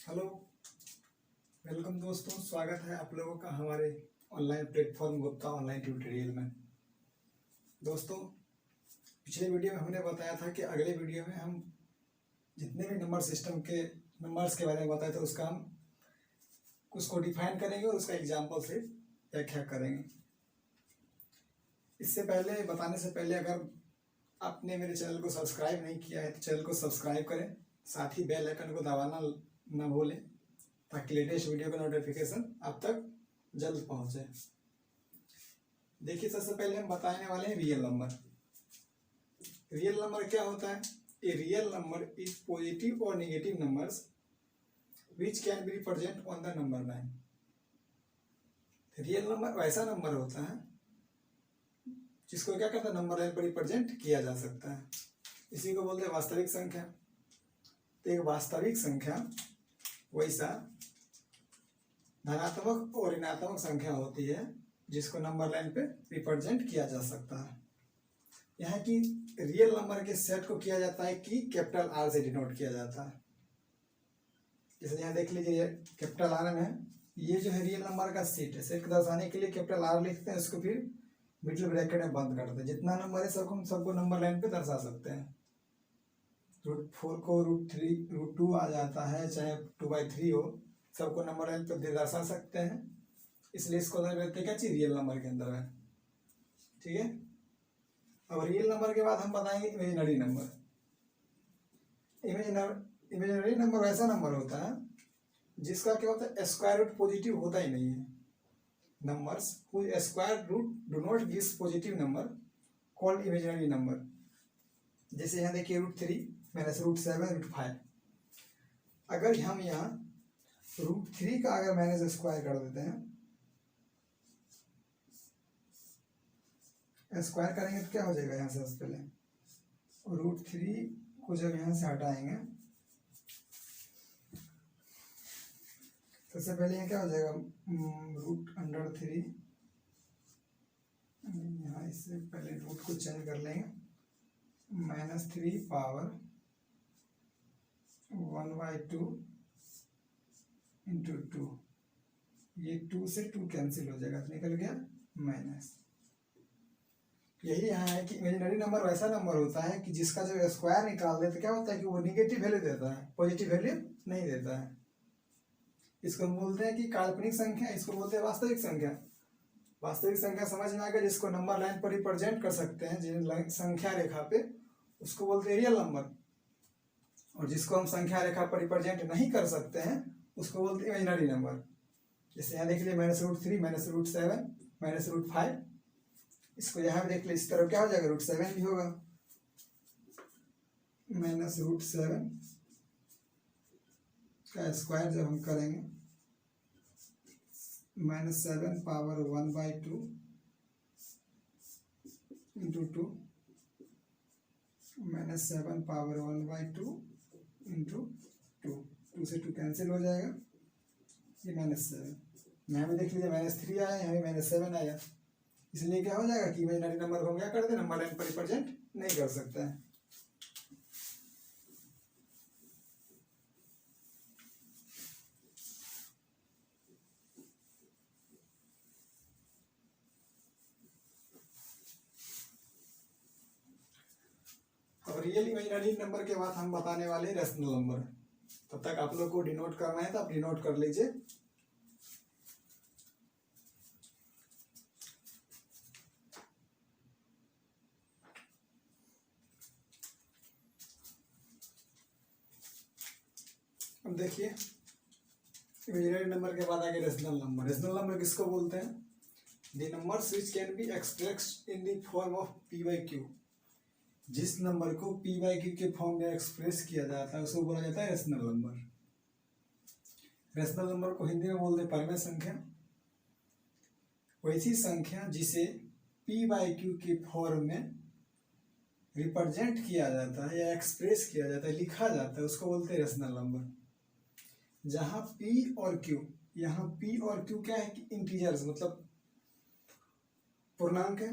Hello, welcome दोस्तों। स्वागत है आप लोगों का हमारे online platform Gupta online tutorial में। दोस्तों, पिछले वीडियो में हमने बताया था कि अगले वीडियो में हम जितने भी नंबर सिस्टम के नंबर्स के बारे में बताए थे उसका हम उसको डिफाइन करेंगे और उसका एग्जाम्पल से व्याख्या करेंगे। इससे पहले बताने से पहले अगर आपने मेरे चैनल को सब्सक्राइब नहीं किया है तो चैनल को सब्सक्राइब करें, साथ ही बेल आइकन को दबाना न भूलें ताकि लेटेस्ट वीडियो का नोटिफिकेशन आप तक जल्द पहुंचे। देखिए, सबसे पहले हम बताने वाले हैं रियल नंबर। रियल नंबर क्या होता है? A real number is positive और negative numbers which can be represent on the number line. Real number वैसा नंबर होता है जिसको क्या कहता है, नंबर लाइन पर रिप्रेजेंट किया जा सकता है। इसी को बोलते हैं वास्तविक संख्या। तो एक वास्तविक संख्या वैसा धनात्मक और ऋणात्मक संख्या होती है जिसको नंबर लाइन पे रिप्रेजेंट किया जा सकता है। यहाँ की रियल नंबर के सेट को किया जाता है कि कैपिटल आर से डिनोट किया जाता है। जैसे यहाँ देख लीजिए, कैपिटल आर में ये जो है रियल नंबर का सेट है। सेट को दर्शाने के लिए कैपिटल आर लिखते हैं, उसको फिर मिडिल ब्रैकेट में बंद करते हैं। जितना नंबर है सबको नंबर लाइन पे दर्शा सकते हैं। √4 को √2 आ जाता है, चाहे 2/3 हो, सबको नंबर लाइन पे दर्शा सकते हैं। इसलिए इसको कहते हैं क्या चीज, रियल नंबर के अंदर है। ठीक है। अब रियल नंबर के बाद हम बताएंगे इमेजिनरी नंबर। इमेजिनरी नंबर वैसा नंबर होता है जिसका क्या होता है, स्क्वायर रूट पॉजिटिव होता ही नहीं है। Numbers whose square root do not give positive number called imaginary number। जैसे यहाँ देखिए √3 माइनस √7 √5। अगर हम यहाँ √3 का अगर माइनस स्क्वायर कर देते हैं, स्क्वायर करेंगे तो क्या हो जाएगा, यहाँ से सबसे पहले √3 को जब यहाँ से हटाएंगे सबसे पहले यहाँ क्या हो जाएगा, √3। यहाँ इससे पहले रूट को चेंज कर लेंगे, -3 पावर 1/2 × 2। ये 2 से 2 कैंसिल हो जाएगा तो निकल गया माइनस। यही यहाँ है कि इमेजिनरी नंबर वैसा नंबर होता है कि जिसका जब स्क्वायर निकाल दे तो क्या होता है कि वो निगेटिव वैल्यू देता है, पॉजिटिव वैल्यू नहीं देता है। इसको हम बोलते हैं कि काल्पनिक संख्या, इसको बोलते हैं वास्तविक संख्या। वास्तविक संख्या समझ में आ गया, जिसको नंबर लाइन पर रिप्रेजेंट कर सकते हैं, जिन संख्या रेखा पे, उसको बोलते हैं रियल नंबर। और जिसको हम संख्या रेखा पर रिप्रेजेंट नहीं कर सकते हैं उसको बोलते हैं इमेजिनरी नंबर। जैसे यहाँ देख लीजिए -√3 -√7 -√5। इसको यहाँ भी देख लीजिए, इस तरफ क्या हो जाएगा, √7 भी होगा। -√7 का स्क्वायर जब हम करेंगे, -7 पावर 1/2 × 2 -7 पावर 1/2 × 2। 2 से 2 कैंसिल हो जाएगा, ये -7। यहाँ भी देख लीजिए -3 आया, यहाँ भी -7 आया। इसलिए क्या हो जाएगा कि इमेजिनरी नंबर को क्या करते हैं, नंबर लाइन पर रिप्रेजेंट नहीं कर सकते हैं। अब रियल इमेजिनरी नंबर के बाद हम बताने वाले हैं रेशनल नंबर। तब तक आप लोग को डिनोट करना है तो आप डिनोट कर लीजिए। अब देखिए, इमेजिनरी नंबर के बाद आगे रेशनल नंबर। रेशनल नंबर किसको बोलते हैं, the numbers which can be expressed in the form of p/q। जिस नंबर को p/q के फॉर्म में एक्सप्रेस किया जाता है उसको बोला जाता है रेशनल नंबर। रेशनल नंबर को हिंदी में बोलते हैं परमेय संख्या। वैसी संख्या जिसे p/q के फॉर्म में रिप्रेजेंट किया जाता है या एक्सप्रेस किया जाता है, लिखा जाता है, उसको बोलते हैं रेशनल नंबर। जहाँ p और q, यहाँ p और q क्या है कि इंटीजर्स मतलब पूर्णांक है,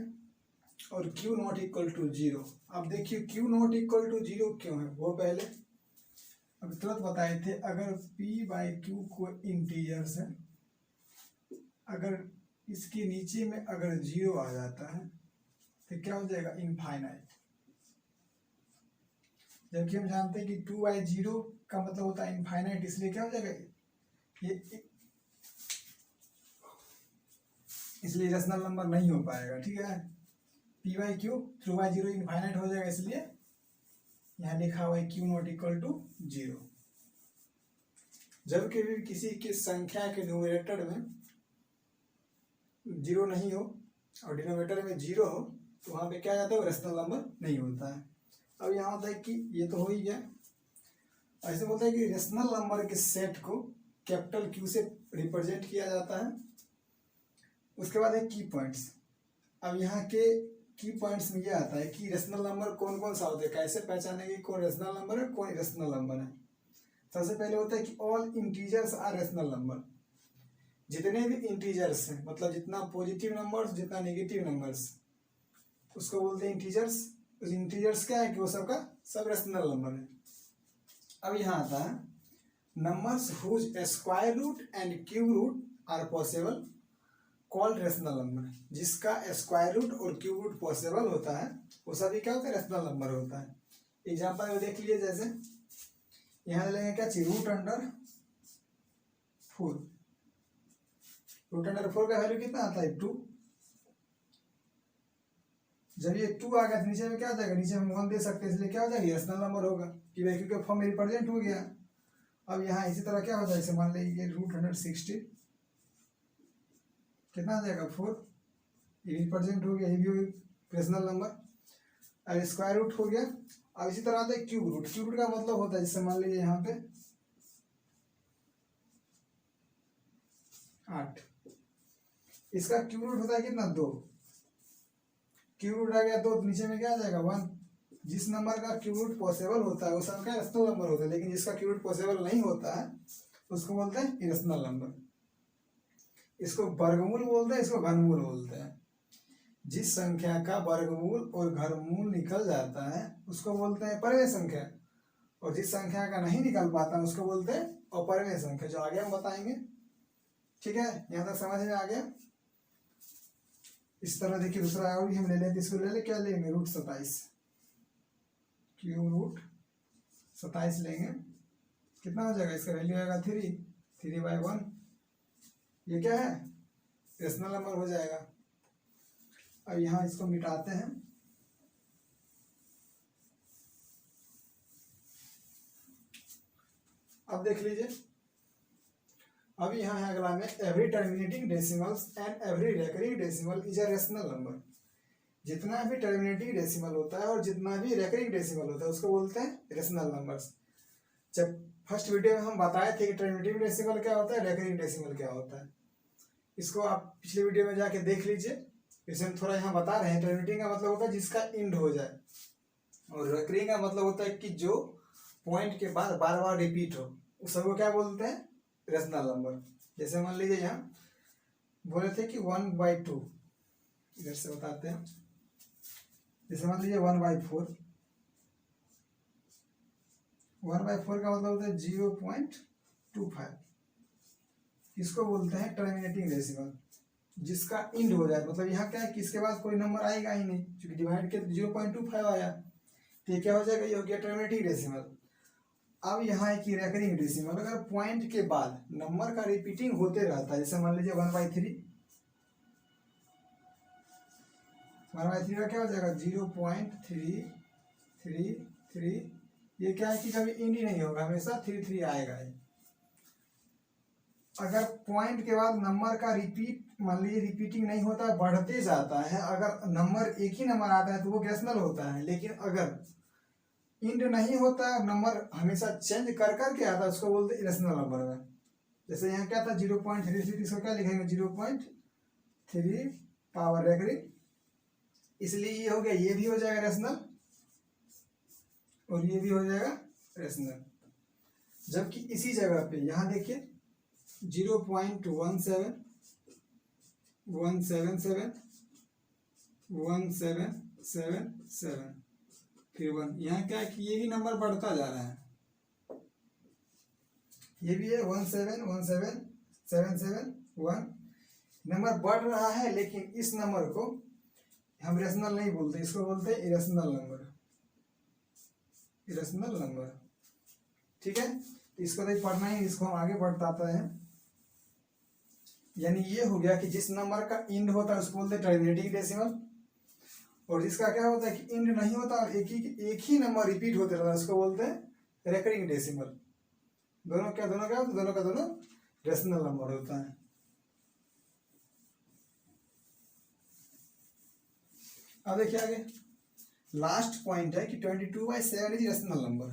और q ≠ = 0। अब देखिए q ≠ = 0 क्यों है वो पहले। अभी तुरंत बताए थे, अगर p बाई क्यू को इंटीजर्स है, अगर इसके नीचे में अगर 0 आ जाता है तो क्या हो जाएगा, इनफाइनाइट। जबकि हम जानते हैं कि 2/0 का मतलब होता है इनफाइनाइट, इसलिए क्या हो जाएगा ये, इसलिए रेशनल नंबर नहीं हो पाएगा। ठीक है, p बाई क्यू 3/0 इनफाइनाइट हो जाएगा, इसलिए यहाँ लिखा हुआ है q नॉट इक्वल टू 0। जब कभी किसी की संख्या के न्यूमरेटर में 0 नहीं हो और डिनोमिनेटर में 0 हो तो वहाँ पे क्या जाता है, रेशनल नंबर नहीं होता है। अब यहाँ होता है कि ये तो हो ही गया, ऐसे बोलता है कि रेशनल नंबर के सेट को कैपिटल Q से रिप्रेजेंट किया जाता है। उसके बाद है की पॉइंट्स। अब यहाँ के की पॉइंट्स में ये आता है कि रेशनल नंबर कौन कौन सा होता है, कैसे पहचानेंगे कौन रेशनल नंबर है कौन इरेशनल नंबर है। सबसे पहले होता है कि all integers are rational number. जितने भी इंटीजर्स हैं, मतलब जितना पॉजिटिव नंबर्स जितना नेगेटिव नंबर्स, उसको बोलते हैं इंटीजर्स। उस इंटीजर्स क्या है कि वो सबका सब रेशनल नंबर है। अब यहाँ आता है numbers whose square root and cube root are possible called rational number. जिसका स्क्वायर रूट और क्यूब रूट पॉसिबल होता है वो सभी क्या होता है, रेशनल नंबर होता है। एग्जाम्पल में देख लीजिए, जैसे यहाँ लेंगे क्या चीज, रूट अंडर 4। रूट अंडर 4 का वैल्यू कितना आता है, 2। जब ये 2 आ गया तो नीचे में क्या आ जाएगा, नीचे में 1 दे सकते हैं, इसलिए क्या हो जाएगा, रेशनल नंबर होगा कि वैल्यू के फॉर्म में रिप्रेजेंट हो गया। अब यहाँ इसी तरह क्या हो जाए, जैसे मान लीजिए रूट 160 कितना आ जाएगा, 4, ये रिप्रेजेंट हो गया, ये भी रेशनल नंबर। अब स्क्वायर रूट हो गया। अब इसी तरह आता है क्यूब रूट। क्यूब रूट का मतलब होता है, जैसे मान लीजिए यहाँ पे 8, इसका क्यूब रूट होता है कितना, 2। क्यूब रूट आ गया 2 तो नीचे में क्या आ जाएगा, 1। जिस नंबर का क्यूब रूट पॉसिबल होता है वो सब क्या रेशनल नंबर होता है, लेकिन जिसका क्यूब रूट पॉसिबल नहीं होता है उसको बोलते हैं इरेशनल नंबर। इसको वर्गमूल बोलते हैं, इसको घनमूल बोलते हैं। जिस संख्या का वर्गमूल और घनमूल निकल जाता है उसको बोलते हैं परिमेय संख्या, और जिस संख्या का नहीं निकल पाता उसको बोलते हैं अपरिमेय संख्या, जो आगे हम बताएंगे। ठीक है, यहाँ तक समझ में आ गया। इस तरह देखिए दूसरा और भी हम ले लेते, इसको ले ले, क्या लेंगे, रूट 27, क्यूब रूट 27 लेंगे, कितना हो जाएगा, इसका वैल्यू आएगा 3/1। ये क्या है, रेशनल नंबर हो जाएगा। अब यहाँ इसको मिटाते हैं, अब देख लीजिए। अब यहाँ है अगला में, every terminating decimals and every recurring decimal is a rational number. जितना भी टर्मिनेटिंग डेसिमल होता है और जितना भी रेकरिंग डेसिमल होता है उसको बोलते हैं रेशनल नंबर्स। जब फर्स्ट वीडियो में हम बताए थे कि टर्मिनेटिंग डेसिमल क्या होता है, रेकरिंग डेसिमल क्या होता है, इसको आप पिछले वीडियो में जाके देख लीजिए। इसे हम थोड़ा यहाँ बता रहे हैं। टर्मिनेटिंग का मतलब होता है जिसका एंड हो जाए, और रेकरिंग का मतलब होता है कि जो पॉइंट के बाद बार बार रिपीट हो, उस सबको क्या बोलते हैं, रेशनल नंबर। जैसे मान लीजिए यहाँ बोले थे कि 1/2, इधर से बताते हैं। जैसे मान लीजिए 1/4, 1/4 का मतलब होता है 0.25। इसको बोलते हैं टर्मिनेटिंग डेसिमल, जिसका इंड हो जाए। मतलब यहाँ क्या है कि इसके बाद कोई नंबर आएगा ही नहीं, क्योंकि डिवाइड के 0.25 आया, तो ये क्या हो जाएगा, ये हो गया टर्मिनेटिंग डेसिमल। अब यहाँ है कि रेकरिंग डेसिमल, अगर पॉइंट के बाद नंबर का रिपीटिंग होते रहता है, जैसे मान लीजिए 1/3, 1/3 का क्या हो जाएगा 0.333। ये क्या है कि कभी इंड ही नहीं होगा, हमेशा 3 आएगा ही। अगर पॉइंट के बाद नंबर का रिपीट, मान लीजिए रिपीटिंग नहीं होता है, बढ़ते जाता है, अगर नंबर एक ही नंबर आता है तो वो रेशनल होता है। लेकिन अगर इंड नहीं होता है, नंबर हमेशा चेंज कर करके आता है, उसको बोलते हैं इरेशनल नंबर में। जैसे यहाँ क्या था 0.33, इसको क्या लिखेंगे 0.3 पावर रेकरिंग, इसलिए ये हो गया, ये भी हो जाएगा रेशनल और ये भी हो जाएगा रेशनल। जबकि इसी जगह पे यहाँ देखिए 0.17, 177, 1777, फिर 1, यहाँ क्या है कि ये भी नंबर बढ़ता जा रहा है। ये भी है 171777 नंबर बढ़ रहा है, लेकिन इस नंबर को हम रेशनल नहीं बोलते, इसको बोलते हैं इरेशनल नंबर, इरेशनल नंबर। ठीक है, तो इसको तो पढ़ना ही, इसको हम आगे बढ़ते हैं। यानी ये हो गया कि जिस नंबर का इंड होता है उसको बोलते हैं टर्मिनेटिंग डेसिमल, और जिसका क्या होता है कि इंड नहीं होता और एक ही नंबर रिपीट होते रहता है उसको बोलते हैं रेकरिंग डेसिमल। दोनों क्या होता है, दोनों का दोनों रेशनल नंबर होता है। अब देखिए आगे लास्ट पॉइंट है कि 22/7 इज रेशनल नंबर।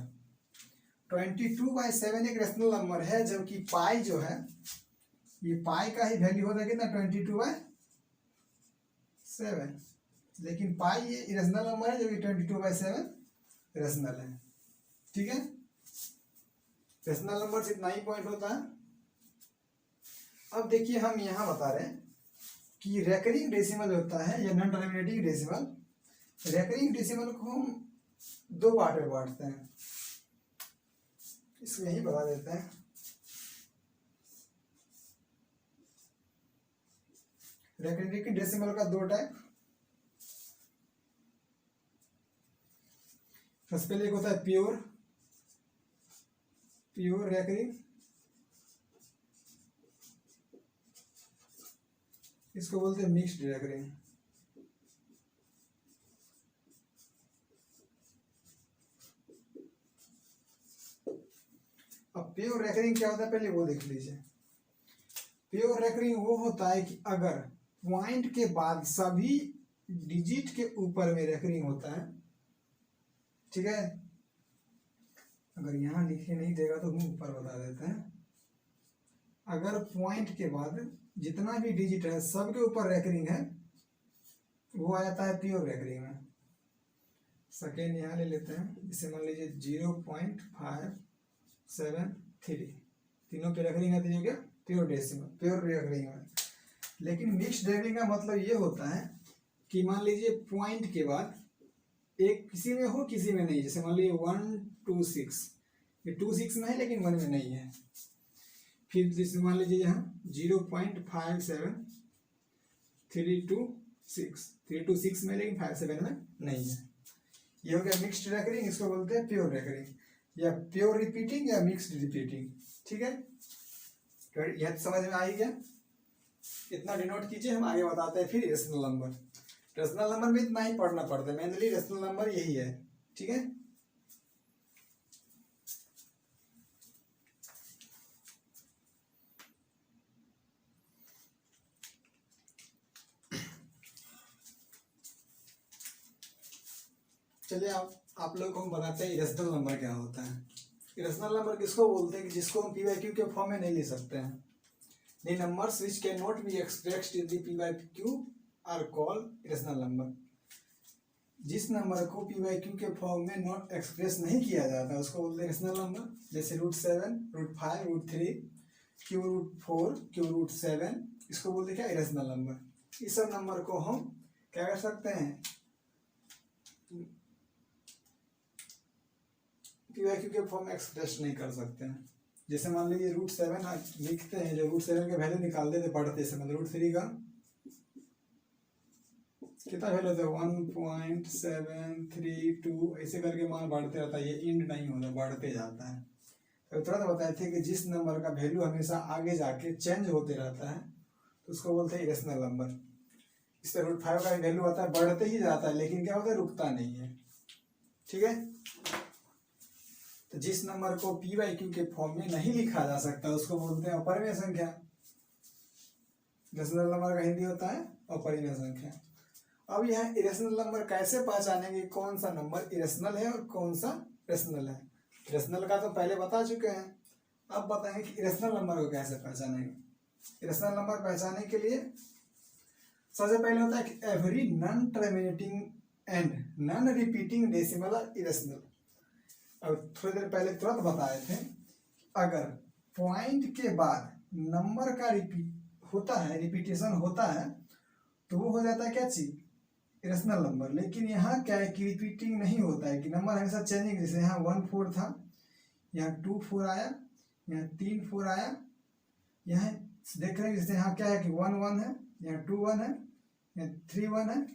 22/7 एक रेशनल नंबर है, जबकि पाई जो है ये पाई का ही वैल्यू होता है कितना 22/7, लेकिन पाई ये इरेशनल नंबर है जो कि 22/7 रेशनल है। ठीक है, रेशनल नंबर से इतना ही पॉइंट होता है। अब देखिए हम यहाँ बता रहे हैं कि रेकरिंग डेसिमल होता है या non terminating decimal. Recurring decimal को हम दो पार्ट में बांटते हैं, इसको यही बता देते हैं। रेकरिंग डेसिमल का दो टाइप, सबसे पहले एक होता है प्योर रेकरिंग, इसको बोलते हैं मिक्स्ड रेकरिंग। अब प्योर रेकरिंग क्या होता है पहले वो देख लीजिए। प्योर रेकरिंग वो होता है कि अगर पॉइंट के बाद सभी डिजिट के ऊपर में रेकरिंग होता है। ठीक है, अगर यहाँ लिखे नहीं देगा तो हम ऊपर बता देते हैं। अगर पॉइंट के बाद जितना भी डिजिट है सबके ऊपर रेकरिंग है वो आ जाता है प्योर रेकरिंग में। सेकेंड यहाँ ले लेते हैं, जैसे मान लीजिए 0.573 तीनों पे रेकरिंग आती है क्या प्योर डेसिमल, प्योर रेकरिंग में। लेकिन मिक्स्ड रेकरिंग का मतलब ये होता है कि मान लीजिए पॉइंट के बाद एक किसी में हो किसी में नहीं, जैसे मान लीजिए 126, ये 26 में है लेकिन 1 में नहीं है। फिर जैसे मान लीजिए यहाँ 0.57326 में लेकिन 57 में नहीं है। ये हो गया मिक्स्ड रेकरिंग, इसको बोलते हैं प्योर रेकरिंग या प्योर रिपीटिंग या मिक्स्ड रिपीटिंग। ठीक है, तो यह समझ में आ ही गया, इतना डिनोट कीजिए, हम आगे बताते हैं फिर रेशनल नंबर। रेशनल नंबर में इतना ही पढ़ना पड़ता है, मेनली रेशनल नंबर यही है। ठीक है, चलिए आप लोग को हम बताते हैं इरेशनल नंबर क्या होता है। इरेशनल नंबर किसको बोलते हैं कि जिसको हम पी बाई क्यू के फॉर्म में नहीं ले सकते हैं। The numbers which can not be expressed in the P by Q R called irrational number. जिस नंबर को पी बाई क्यू के फॉर्म में नॉट एक्सप्रेस नहीं किया जाता उसको बोलते हैं इरेशनल नंबर। जैसे √7, √5, √3, Q√4, Q√7, इसको बोलते क्या इरेशनल नंबर। इस सब नंबर को हम क्या कर सकते हैं पी बाई क्यू के फॉर्म में एक्सप्रेस नहीं कर सकते हैं। जैसे मान लीजिए √7 लिखते हैं, जो √7 का वैल्यू निकालते थे पढ़ते समय, √3 का कितना वैल्यू होता है 1.732, ऐसे करके मान बढ़ते रहता है, ये इंड नहीं होता, बढ़ते जाता है। तो तुरंत बताए थे कि जिस नंबर का वैल्यू हमेशा आगे जाके चेंज होते रहता है तो उसको बोलते हैं इरेशनल नंबर। इस पर √5 का वैल्यू आता है, बढ़ते ही जाता है लेकिन क्या होता है रुकता नहीं है। ठीक है, तो जिस नंबर को पी बाई क्यू के फॉर्म में नहीं लिखा जा सकता उसको बोलते हैं अपरिमेय संख्या। रेशनल नंबर का हिंदी होता है अपरिमेय संख्या। अब यह इरेशनल नंबर कैसे पहचानेंगे कौन सा नंबर इरेशनल है और कौन सा रेशनल है। रेशनल का तो पहले बता चुके हैं, अब बताएंगे कि इरेशनल नंबर को कैसे पहचानेंगे। इरेशनल नंबर पहचानने के लिए सबसे पहले होता है कि every non terminating and non repeating decimal are irrational. अब थोड़ी देर पहले तुरंत बताए थे, अगर पॉइंट के बाद नंबर का रिपीट होता है, रिपीटेशन होता है, तो वो हो जाता है क्या चीज इरेशनल नंबर। लेकिन यहाँ क्या है कि रिपीटिंग नहीं होता है, कि नंबर हमेशा चेंजिंग। जैसे यहाँ 14 था, यहाँ 24 आया, यहाँ 3 4 आया, यहाँ देख रहे हैं जैसे यहाँ क्या है कि 1 1 है, यहाँ 2 1 है, यहाँ 3 1 है।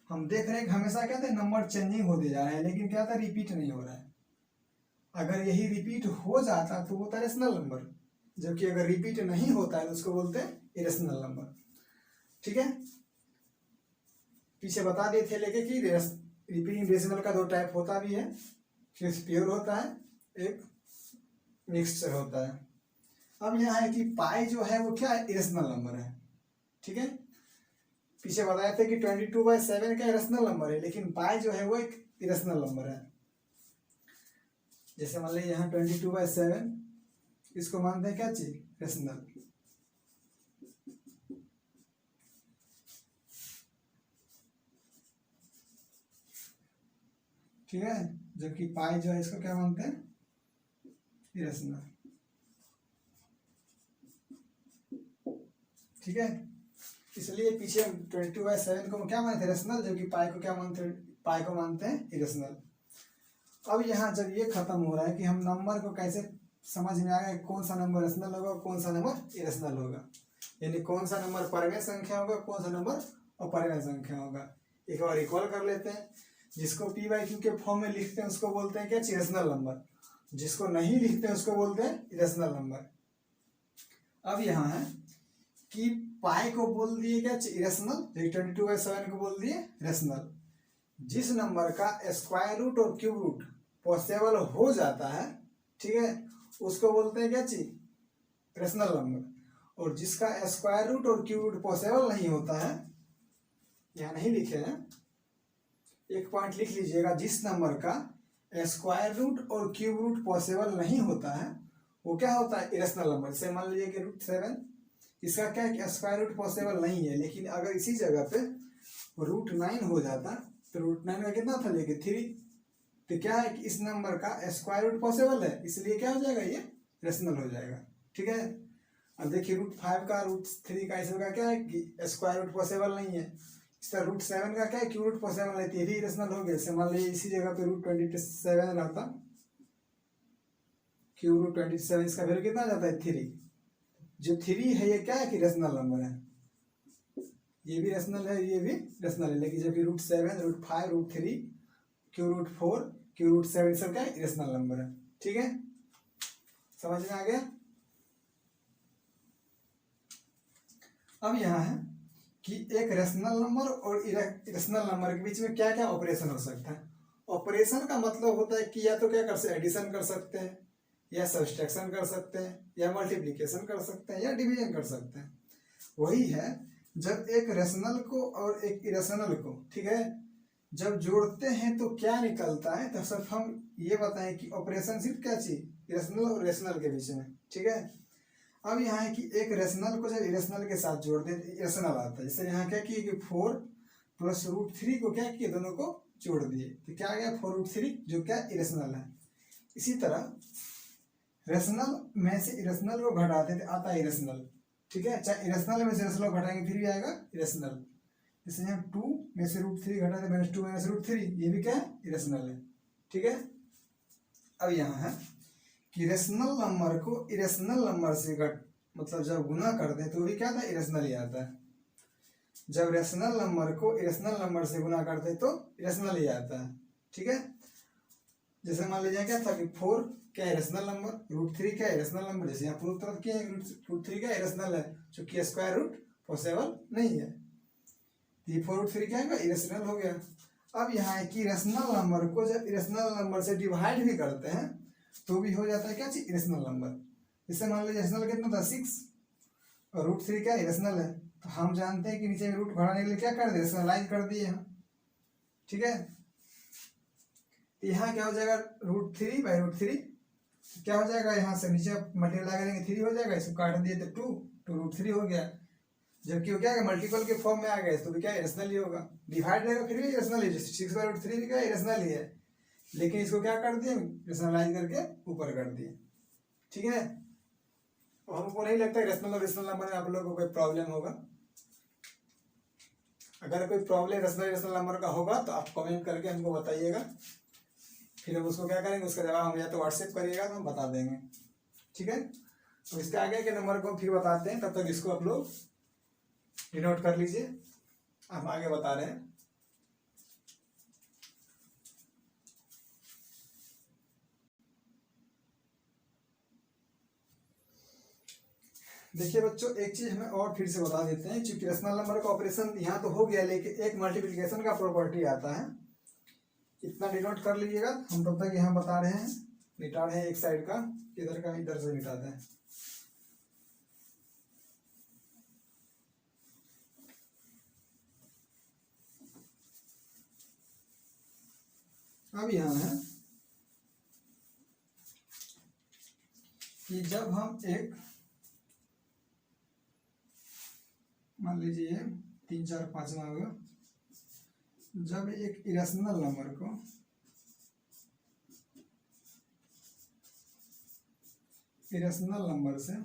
हम देख रहे हैं कि हमेशा क्या था नंबर चेंजिंग होते जा रहे हैं, लेकिन क्या था रिपीट नहीं हो रहा है। अगर यही रिपीट हो जाता तो वो होता रेशनल नंबर, जबकि अगर रिपीट नहीं होता है तो उसको बोलते हैं इरेशनल नंबर। ठीक है, पीछे बता दिए थे लेके कि रिपीटिंग डेसिमल का 2 टाइप होता भी है, फिर प्योर होता है, एक मिक्सचर होता है। अब यहाँ है कि पाई जो है वो क्या है इरेशनल नंबर है। ठीक है, पीछे बताए थे कि 22/7 का इरेशनल नंबर है, लेकिन पाई जो है वो एक इरेशनल नंबर है। जैसे मान लीजिए यहाँ 22/7 इसको मानते हैं क्या चीज रेशनल। ठीक है, जबकि पाई जो है इसको क्या मानते हैं इरेशनल। ठीक है, इसलिए पीछे 22/7 को क्या मानते हैं रेशनल, जबकि पाई को क्या मानते हैं, पाई को मानते हैं इरेशनल। अब यहाँ जब ये खत्म हो रहा है कि हम नंबर को कैसे समझ में आ गया कौन सा नंबर रेशनल होगा कौन सा नंबर इरेशनल होगा, यानी कौन सा नंबर परिमेय संख्या होगा कौन सा नंबर अपरिमेय संख्या होगा। एक बार इक्वल कर लेते हैं। जिसको p/q के फॉर्म में लिखते हैं उसको बोलते हैं क्या रेशनल नंबर, जिसको नहीं लिखते हैं उसको बोलते हैं इरेशनल नंबर। अब यहाँ है कि पाई को बोल दिए क्या इरेशनल, 22/7 को बोल दिए रेशनल। जिस नंबर का स्क्वायर रूट और क्यूब रूट पॉसिबल हो जाता है, ठीक है, उसको बोलते हैं क्या चीज रेशनल नंबर। और जिसका स्क्वायर रूट और क्यूब रूट पॉसिबल नहीं होता है, यहाँ नहीं लिखे हैं, एक पॉइंट लिख लीजिएगा, जिस नंबर का स्क्वायर रूट और क्यूब रूट पॉसिबल नहीं होता है वो क्या होता है इरेशनल नंबर। जैसे मान लीजिए कि √7 इसका क्या है स्क्वायर रूट पॉसिबल नहीं है, लेकिन अगर इसी जगह पे √9 हो जाता तो √9 का कितना था लेके 3, तो क्या है कि इस नंबर का स्क्वायर रूट पॉसिबल है, इसलिए क्या हो जाएगा ये रेशनल हो जाएगा। ठीक है, अब देखिए √5 का √3 का इसका क्या है कि स्क्वायर रूट पॉसिबल नहीं है, इसका √7 का क्या है क्यूब रूट पॉसिबल है, ये भी रेशनल हो गया। जैसे मान लीजिए इसी जगह पे √27 रहता, क्यूब रूट 27 इसका वैल्यू कितना आ जाता है 3, जो 3 है ये क्या है कि रेशनल नंबर है, ये भी रेशनल है ये भी रेशनल है, लेकिन जबकि √7 √5 √3 क्यूब रूट 4 क्यूब रूट 7 सब क्या है इरेशनल नंबर है। ठीक है, समझ में आ गया। अब यहाँ है कि एक रेशनल नंबर और इरेशनल नंबर के बीच में क्या क्या ऑपरेशन हो सकता है। ऑपरेशन का मतलब होता है कि या तो क्या कर सकते हैं एडिशन कर सकते हैं, या सब्सट्रैक्शन कर सकते हैं, या मल्टीप्लिकेशन कर सकते हैं, या डिवीजन कर सकते हैं। वही है जब एक रेशनल को और एक इरेशनल को, ठीक है, जब जोड़ते हैं तो क्या निकलता है, तो सिर्फ हम ये बताएं कि ऑपरेशन सिर्फ क्या चीज इरेशनल और रेशनल के बीच में। ठीक है, अब यहाँ है कि एक रेशनल को जब इरेशनल के साथ जोड़ दें तो इरेशनल आता है। जैसे यहाँ क्या किए कि 4 + √3 को क्या किए दोनों को जोड़ दिए तो क्या आ गया 4√3 जो क्या इरेशनल है। इसी तरह रेशनल में से इरेशनल को घटाते तो आता है इरेशनल। ठीक है, चाहे इरेशनल में से रेशनल को घटाएंगे फिर भी आएगा इरेशनल। जैसे यहाँ 2 में से √3 घटाते -2 में से √3, ये भी क्या है इरेशनल है। ठीक है, अब यहाँ है कि रेशनल नंबर को इरेशनल नंबर से मतलब जब गुना कर दें तो भी क्या था इरेशनल ही आता है। जब रेशनल नंबर को इरेशनल नंबर से गुना करते तो इरेशनल ही आता है। ठीक है, जैसे मान लीजिए क्या था कि 4 क्या इरेशनल नंबर, √3 क्या इरेशनल नंबर, जैसे यहाँ प्रूफ तरफ किया √3 क्या इरेशनल है क्योंकि स्क्वायर रूट पॉसिबल नहीं है, ये 4√3 क्या है इरेशनल हो गया। अब यहाँ है कि रेशनल नंबर को जब इरेशनल नंबर से डिवाइड भी करते हैं तो भी हो जाता है क्या चीज इरेशनल नंबर। जैसे मान लीजिए रेशनल कितना था 6 और √3 क्या इरेशनल है, तो हम जानते हैं कि नीचे में रूट बढ़ाने के लिए क्या कर दिए रेशनलाइज कर दिए हम। ठीक है, तो यहाँ क्या हो जाएगा √3/√3 क्या हो जाएगा, यहाँ से नीचे मल्टीप्लाई करेंगे 3 हो जाएगा, इसको काट दिए तो 2 तो √3 हो गया। जबकि वो क्या है मल्टीपल के फॉर्म में आ गया तो भी क्या इरेशनल ही होगा, डिवाइड रहेगा फिर भी इरेशनल ही, 6/√3 भी क्या इरेशनल ही है, लेकिन इसको क्या कर दिए रेशनलाइज करके ऊपर कर दिए। ठीक है, और हमको नहीं लगता रेशनल और रेशनल नंबर में आप लोगों को कोई प्रॉब्लम होगा। अगर कोई प्रॉब्लम रेशनल नंबर का होगा तो आप कमेंट करके हमको बताइएगा, फिर हम उसको क्या करेंगे उसका जवाब हम या तो व्हाट्सएप करिएगा तो हम बता देंगे। ठीक है, तो इसके आगे के नंबर को फिर बताते हैं, तब तक इसको आप लोग डिनोट कर लीजिए। हम आगे बता रहे हैं। देखिए बच्चों, एक चीज हमें और फिर से बता देते हैं, क्योंकि रेशनल नंबर का ऑपरेशन यहाँ तो हो गया, लेकिन एक मल्टीप्लिकेशन का प्रॉपर्टी आता है, इतना डिनोट कर लीजिएगा। हम तब तक यहाँ बता रहे हैं, मिटा रहे हैं एक साइड का, इधर का इधर से मिटाते हैं। अब यहाँ है कि जब हम एक, मान लीजिए 3 4 5 होगा, जब एक इरेशनल नंबर को इरेशनल नंबर से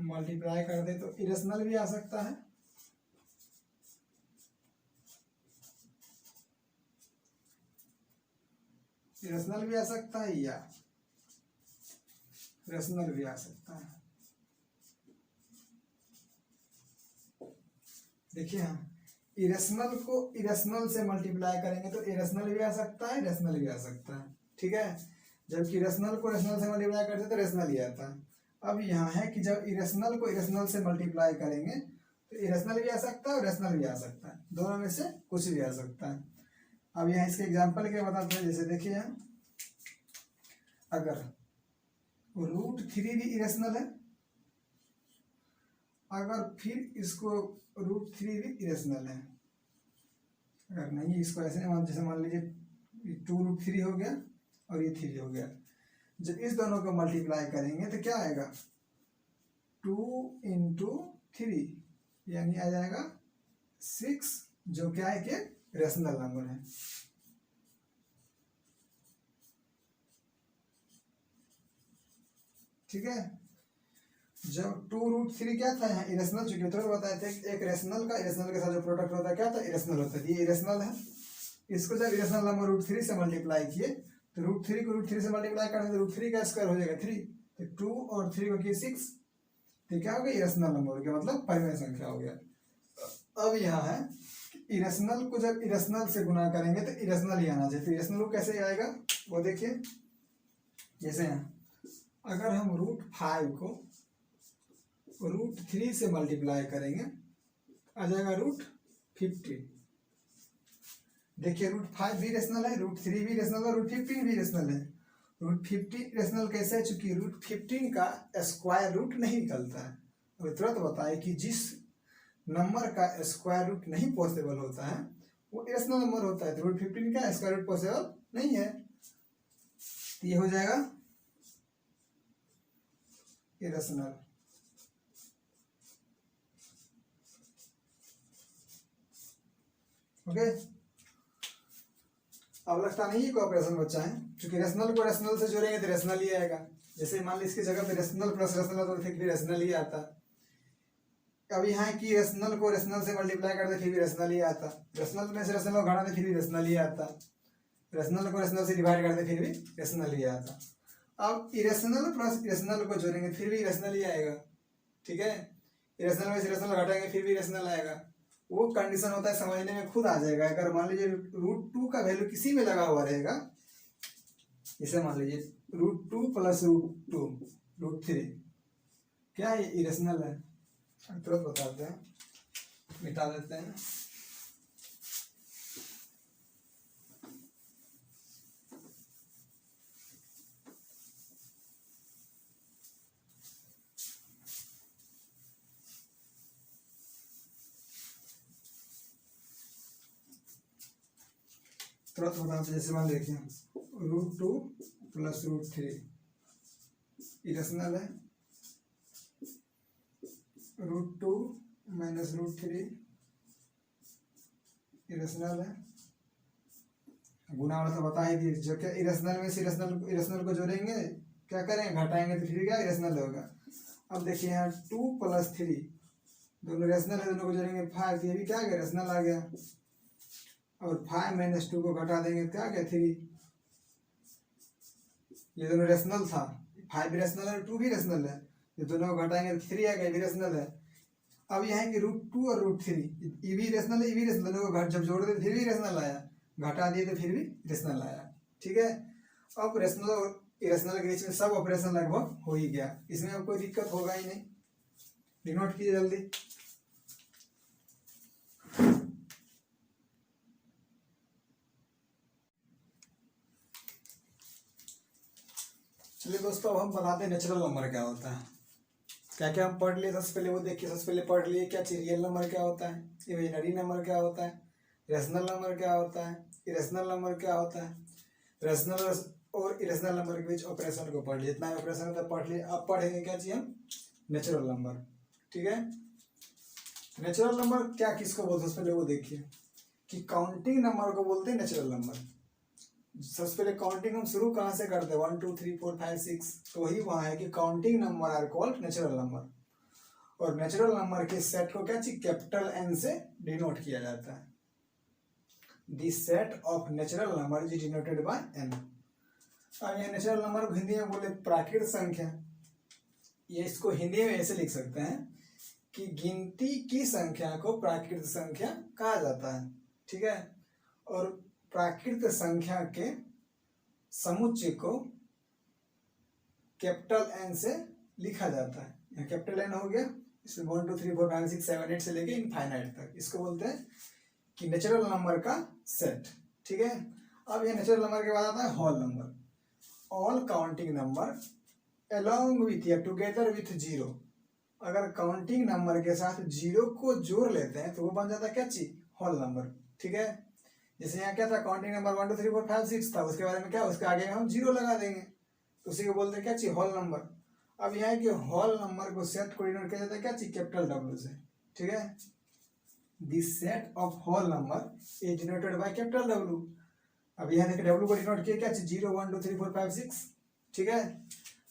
मल्टीप्लाई कर दे तो इरेशनल भी आ सकता है, इरेशनल भी आ सकता है या रेशनल भी आ सकता है। देखिए हाँ, इरेशनल को इरेशनल से मल्टीप्लाई करेंगे तो इरेशनल भी आ सकता है, रेशनल भी आ सकता है, ठीक है। जबकि रेशनल को रेशनल से मल्टीप्लाई करते तो रेशनल ही आता है। अब यहाँ है कि जब इरेशनल को इरेशनल से मल्टीप्लाई करेंगे तो इरेशनल भी आ सकता है और रेशनल भी आ सकता है, दोनों में से कुछ भी आ सकता है। अब यहाँ इसके एग्जाम्पल क्या बताते हैं, जैसे देखिए अगर √3 भी इरेशनल है, अगर फिर इसको √3 भी इरेशनल है, अगर नहीं इसको ऐसे मान, जैसे मान लीजिए 2√3 हो गया और ये 3 हो गया, जब इस दोनों को मल्टीप्लाई करेंगे तो क्या आएगा, 2 × 3 यानी आ जाएगा 6, जो क्या है कि रेशनल नंबर है। ठीक है, जब 2√3 क्या था यहाँ इरेशनल, चूंकि तो बताए थे एक रेशनल का इरेशनल के साथ जो प्रोडक्ट होता है क्या था, इरेशनल होता है, ये इरेशनल है। इसको जब इरेशनल नंबर √3 से मल्टीप्लाई किए तो √3 को √3 से मल्टीप्लाई करने से √3 का स्क्वायर हो जाएगा 3, तो 2 और 3 को किए 6, तो क्या हो गया, इरेशनल नंबर हो गया, मतलब परिमेय संख्या हो गया। अब यहाँ है इरेशनल को जब इरेशनल से गुना करेंगे तो इरेशनल ही आना चाहिए। तो इरेशनल को कैसे आएगा वो देखिए, जैसे यहाँ अगर हम √5 को √3 से मल्टीप्लाई करेंगे आ जाएगा √50। देखिए √5 भी रेशनल है, √3 भी रेशनल है, √15 भी रेशनल है। √50 रेशनल कैसे है, चूंकि √15 का स्क्वायर रूट नहीं निकलता है। अब तुरंत बताए कि जिस नंबर का स्क्वायर रूट नहीं पॉसिबल होता है वो इरेशनल नंबर होता है, तो √15 का स्क्वायर रूट पॉसिबल नहीं है, तो ये हो जाएगा इरेशनल। ओके, अब लगता नहीं है कोई ऑपरेशन बचा है, क्योंकि रेशनल को रेशनल से जोड़ेंगे तो रेशनल ही आएगा। जैसे मान ली इसकी जगह पे रेशनल प्लस रेशनल तो फिर भी रेशनल ही आता। अब यहाँ की रेशनल को रेशनल से मल्टीप्लाई करते फिर भी रेशनल ही आता, रेशनल में से रेशनल को घटाते फिर भी रेशनल ही आता, रेशनल को रेशनल से डिवाइड करते फिर भी रेशनल ही आता। अब इरेशनल प्लस इरेशनल को जोड़ेंगे फिर भी इरेशनल ही आएगा, ठीक है। इरेशनल में से इरेशनल घटाएंगे फिर भी इरेशनल आएगा। वो कंडीशन होता है, समझने में खुद आ जाएगा। अगर मान लीजिए √2 का वैल्यू किसी में लगा हुआ रहेगा, इसे मान लीजिए √2 + √2 √3, क्या ये इरेशनल है, तुरंत बताते हैं, मिटा देते हैं। तुरंत बताते, जैसे मान देखिए √2 + √3 इरेशनल है, √2 - √3 इरेशनल है। गुना वाला तो बता ही दिए, जो क्या इरेशनल में से इरेशनल को जोड़ेंगे क्या करेंगे, घटाएंगे तो फिर क्या इरेशनल होगा। अब देखिए यहाँ 2 + 3 दोनों रेशनल है, दोनों को जोड़ेंगे 5, ये भी क्या आ गया, रेशनल आ गया। और 5 - 2 को घटा देंगे तो क्या क्या 3। ये दोनों रेशनल था, 5 भी रेशनल है 2 भी रेशनल है, ये दोनों को घटाएंगे तो 3 आएगा, ये भी रेशनल है। अब यहाँ है कि √2 और √3 ये भी रेशनल है, ये भी रेशनल, दोनों को जब जोड़ दे फिर भी रेशनल आया, घटा दिए तो फिर भी रेशनल आया। ठीक है, अब रेशनल और इरेशनल के बीच में सब ऑपरेशन लगभग हो ही गया, इसमें अब कोई दिक्कत होगा ही नहीं। डिनोट कीजिए जल्दी। चलिए दोस्तों, अब हम बताते हैं नेचुरल नंबर क्या होता है। क्या क्या हम पढ़ लिए, सबसे पहले वो देखिए। सबसे पहले पढ़ लिए क्या चीज, रियल नंबर क्या होता है, इमेजिनरी नंबर क्या होता है, रेशनल नंबर क्या होता है, इरेशनल नंबर क्या होता है। रेशनल और इरेशनल नंबर के बीच ऑपरेशन को पढ़ लिए, इतना ऑपरेशन होता है पढ़ लिए। अब पढ़ेंगे क्या चीज हम, नेचुरल नंबर। ठीक है, नेचुरल नंबर क्या किसको बोलते हैं, सबसे पहले वो देखिए कि काउंटिंग नंबर को बोलते हैं नेचुरल नंबर। सबसे पहले काउंटिंग हम शुरू कहाँ से करते हैं, 1 2 3 4 5 6, तो वही वहाँ है कि counting number are called natural number. और नेचुरल नंबर के सेट को क्या चाहिए, कैपिटल एन से डिनोट किया जाता है। The set of natural number is denoted by N. अब ये नेचुरल नंबर को हिंदी में बोले प्राकृत संख्या। ये इसको हिंदी में ऐसे लिख सकते हैं कि गिनती की संख्या को प्राकृत संख्या कहा जाता है। ठीक है, और प्राकृत संख्या के समुच्चय को कैपिटल एन से लिखा जाता है। यहाँ कैपिटल एन हो गया, इसमें 1 2 3 4 5 6 7 8 से लेके इनफाइनाइट तक, इसको बोलते हैं कि नेचुरल नंबर का सेट। ठीक है, अब ये नेचुरल नंबर के बाद आता है whole number. All counting number along with या टुगेदर विथ जीरो। अगर काउंटिंग नंबर के साथ जीरो को जोड़ लेते हैं तो वो बन जाता है क्या चीज, होल नंबर। ठीक है, जैसे यहाँ क्या था, काउंटिंग नंबर 1 2 3 4 5 6 था, उसके बारे में क्या, उसके आगे हम जीरो लगा देंगे तो उसी को बोलते हैं क्या चीज, होल नंबर। अब यहाँ की होल नंबर को सेट को डिनोट किया जाता है क्या चीज, कैपिटल डब्ल्यू से। ठीक है, this set of whole number is denoted by capital W. अब यहाँ देखिए डब्ल्यू को डिनोट किया क्या चीज, 0 1 2 3 4 5 6। ठीक है,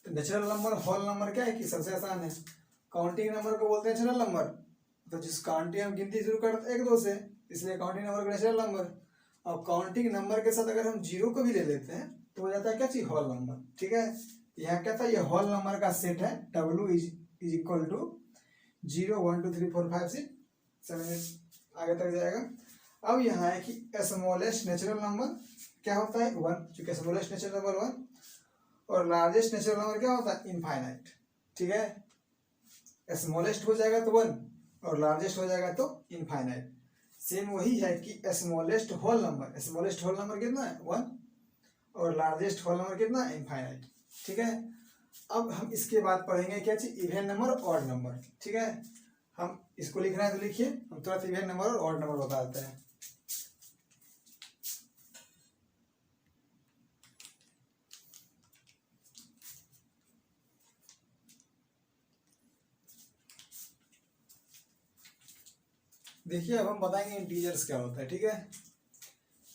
तो नेचुरल नंबर होल नंबर क्या है कि सबसे आसान है, काउंटिंग नंबर को बोलते हैं नेचुरल नंबर। तो जिस काउंटिंग हम गिनती शुरू करते हैं 1 2 से, इसलिए काउंटिंग नंबर को नेचुरल नंबर। अब काउंटिंग नंबर के साथ अगर हम जीरो को भी ले लेते हैं तो हो जाता है क्या चीज, होल नंबर। ठीक है, यहाँ क्या था, ये होल नंबर का सेट है, डब्ल्यू इज इक्वल टू 0 1 2 3 4 5 6 7 8 आगे तक जाएगा। अब यहाँ है कि स्मॉलेस्ट नेचुरल नंबर क्या होता है, 1, चूंकि स्मॉलेस्ट नेचुरल नंबर 1, और लार्जेस्ट नेचुरल नंबर क्या होता है, इनफाइनाइट। ठीक है, स्मॉलेस्ट हो जाएगा तो 1 और लार्जेस्ट हो जाएगा तो इनफाइनाइट। सेम वही है कि स्मॉलेस्ट होल नंबर कितना है, 1, और लार्जेस्ट होल नंबर कितना है, इनफाइनाइट। ठीक है, अब हम इसके बाद पढ़ेंगे क्या चीज, इवन नंबर और ऑड नंबर। ठीक है, हम इसको लिखना है तो लिखिए, हम तुरंत इवन नंबर और ऑड नंबर बताते हैं। देखिए, अब हम बताएंगे इंटीजर्स क्या होता है। ठीक है,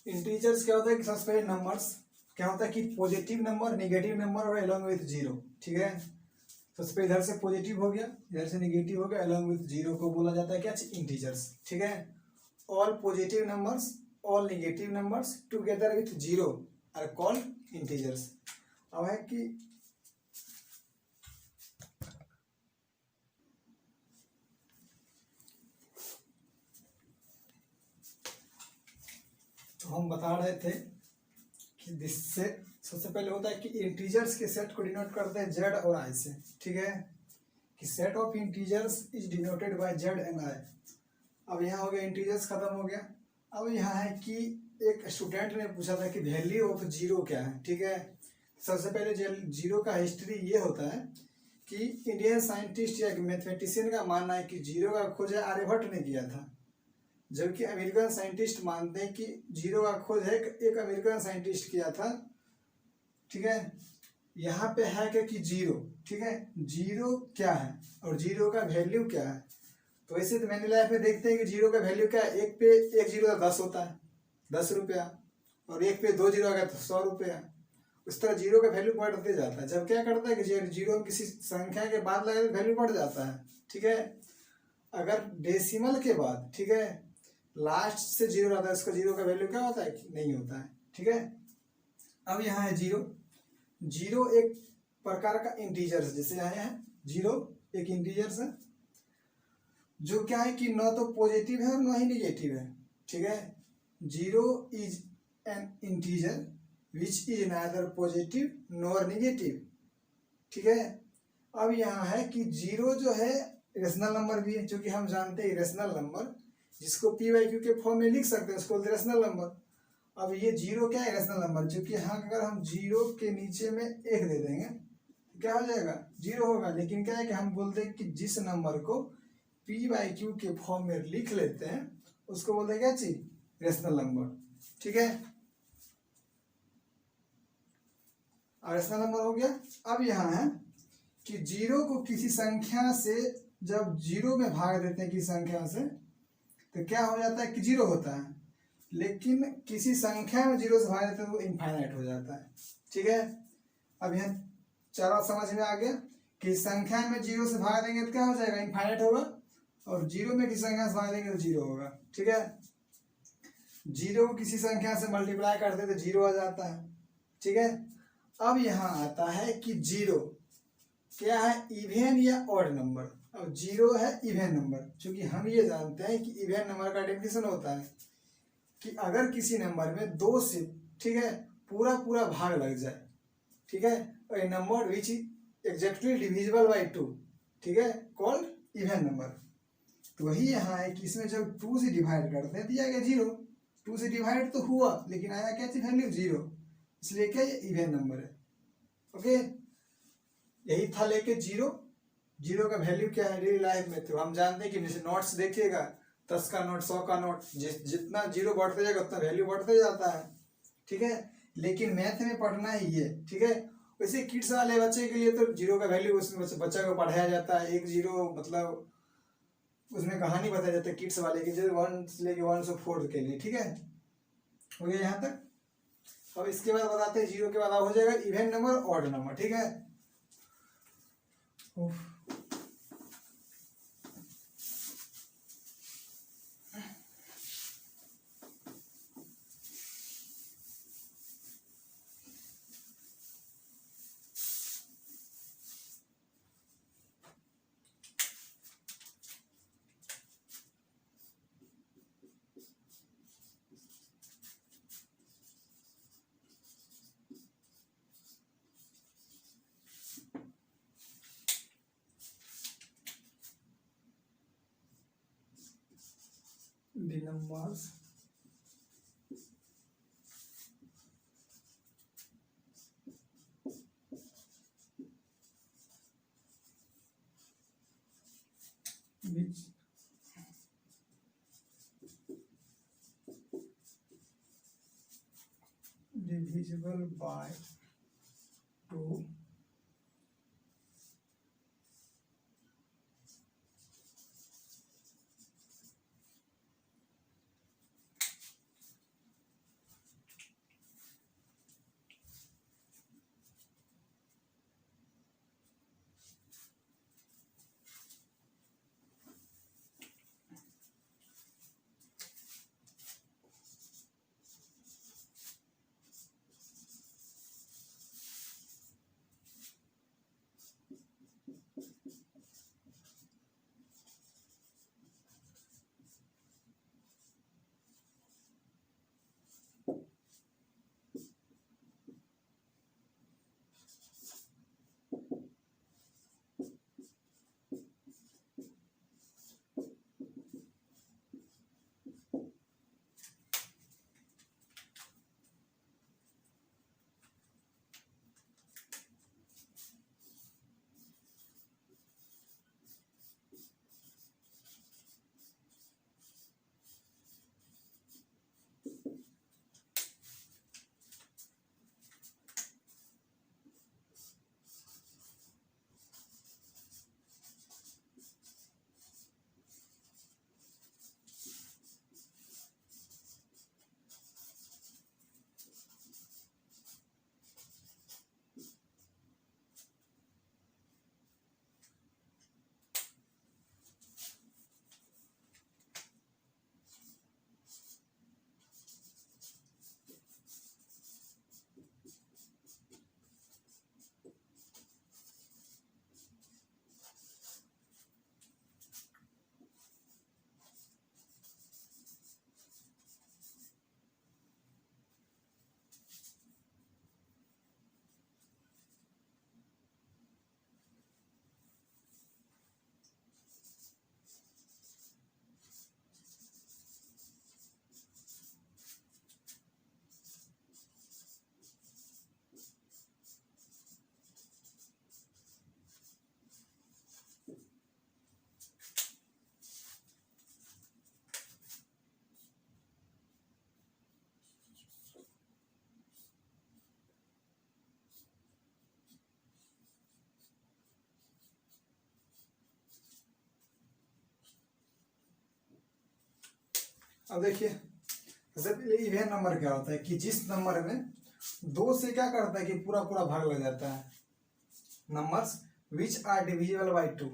इंटीजर्स क्या होता है कि सबसे पहले नंबर्स क्या होता है कि पॉजिटिव नंबर, नेगेटिव नंबर और अलोंग विथ जीरो। ठीक है, सबसे पहले इधर से पॉजिटिव हो गया, इधर से नेगेटिव हो गया, अलोंग विथ जीरो को बोला जाता है क्या, इंटीजर्स। ठीक है, all positive numbers, all negative numbers together with zero are called integers. अब है कि तो हम बता रहे थे कि जिससे सबसे पहले होता है कि इंटीजर्स के सेट को डिनोट करते हैं जेड और आई से। ठीक है, कि set of integers is denoted bye Z and I. अब यहाँ हो गया इंटीजर्स खत्म हो गया। अब यहाँ है कि एक स्टूडेंट ने पूछा था कि वैल्यू ऑफ जीरो क्या है। ठीक है, सबसे पहले जीरो का हिस्ट्री ये होता है कि इंडियन साइंटिस्ट या मैथमेटिशियन का मानना है कि जीरो का खोज आर्यभट्ट ने किया था, जबकि अमेरिकन साइंटिस्ट मानते हैं कि जीरो का खोज है एक अमेरिकन साइंटिस्ट किया था। ठीक है, यहाँ पे है कि जीरो। ठीक है, जीरो क्या है और जीरो का वैल्यू क्या है। तो वैसे तो मैंने लाइफ में देखते हैं कि जीरो का वैल्यू क्या है, एक पे एक जीरो 10 होता है, 10 रुपया, और एक पे 2 जीरो आ गया तो 100 रुपया। उस तरह जीरो का वैल्यू बढ़ते जाता है। जब क्या करता है कि जीरो में किसी संख्या के बाद लगे तो वैल्यू बढ़ जाता है। ठीक है, अगर डेसिमल के बाद, ठीक है, लास्ट से जीरो रहता है उसका जीरो का वैल्यू क्या होता है कि नहीं होता है। ठीक है, अब यहाँ है जीरो। जीरो एक प्रकार का इंटीजर है, जैसे यहाँ है जीरो एक इंटीजर है जो क्या है कि न तो पॉजिटिव है और न ही निगेटिव है। ठीक है, zero is an integer which is neither positive nor negative. ठीक है, अब यहाँ है कि जीरो जो है रेशनल नंबर भी है, क्योंकि हम जानते हैं रेशनल नंबर जिसको पी वाई क्यू के फॉर्म में लिख सकते हैं उसको बोलते हैं रेशनल नंबर। अब ये जीरो क्या है रेशनल नंबर, क्योंकि यहाँ अगर हम जीरो के नीचे में एक दे देंगे तो क्या हो जाएगा जीरो होगा। लेकिन क्या है कि हम बोलते हैं कि जिस नंबर को पी वाई क्यू के फॉर्म में लिख लेते हैं उसको बोलते हैं क्या चीज रेशनल नंबर। ठीक है, रेशनल नंबर हो गया। अब यहाँ है कि जीरो को किसी संख्या से जब जीरो में भाग देते हैं किसी संख्या से तो क्या हो जाता है कि जीरो होता है, लेकिन किसी संख्या में जीरो से भाग देते हैं तो इनफाइनाइट हो जाता है। ठीक है, अब यहाँ चारों समझ में आ गया कि संख्या में जीरो से भाग देंगे तो क्या हो जाएगा इनफाइनाइट होगा, और जीरो में किसी संख्या से भाग देंगे तो जीरो होगा। ठीक है, जीरो को किसी संख्या से मल्टीप्लाई करते तो जीरो आ जाता है। ठीक है, अब यहाँ आता है कि जीरो क्या है इवेन या ऑड नंबर। अब जीरो है इवेन नंबर, क्योंकि हम ये जानते हैं कि इवेन नंबर का डेफिनेशन होता है कि अगर किसी नंबर में दो से ठीक है पूरा पूरा भाग लग जाए, ठीक है, और a number which exactly divisible by two, ठीक है, कॉल्ड इवेन नंबर। तो वही यहाँ है कि इसमें जब टू से डिवाइड करते हैं दिया गया जीरो, टू से डिवाइड तो हुआ लेकिन आया क्या चीज वैल्यू जीरो, इसलिए क्या ये इवेन नंबर है। ओके, यही था लेके जीरो। जीरो का वैल्यू क्या है डेली लाइफ में, तो हम जानते हैं कि जैसे नोट्स देखिएगा 10 का नोट 100 का नोट जितना जीरो बढ़ते जाएगा उतना वैल्यू बढ़ते जाता है। ठीक है, लेकिन मैथ में पढ़ना ही है। ठीक है, वैसे किड्स वाले बच्चे के लिए तो जीरो का वैल्यू उसमें बच्चा को पढ़ाया जाता है, एक जीरो मतलब उसमें कहानी बताया जाता है किड्स वाले की, जैसे 1 से लेके 104 के लिए। ठीक है, हो गया यहाँ तक। अब इसके बाद बताते हैं जीरो के बाद हो जाएगा इवेन नंबर ऑड नंबर। ठीक है, the numbers which divisible by 2 अब देखिए, सबसे पहले इवन नंबर क्या होता है कि जिस नंबर में 2 से क्या करता है कि पूरा पूरा भाग लग जाता है। Numbers which are divisible by 2,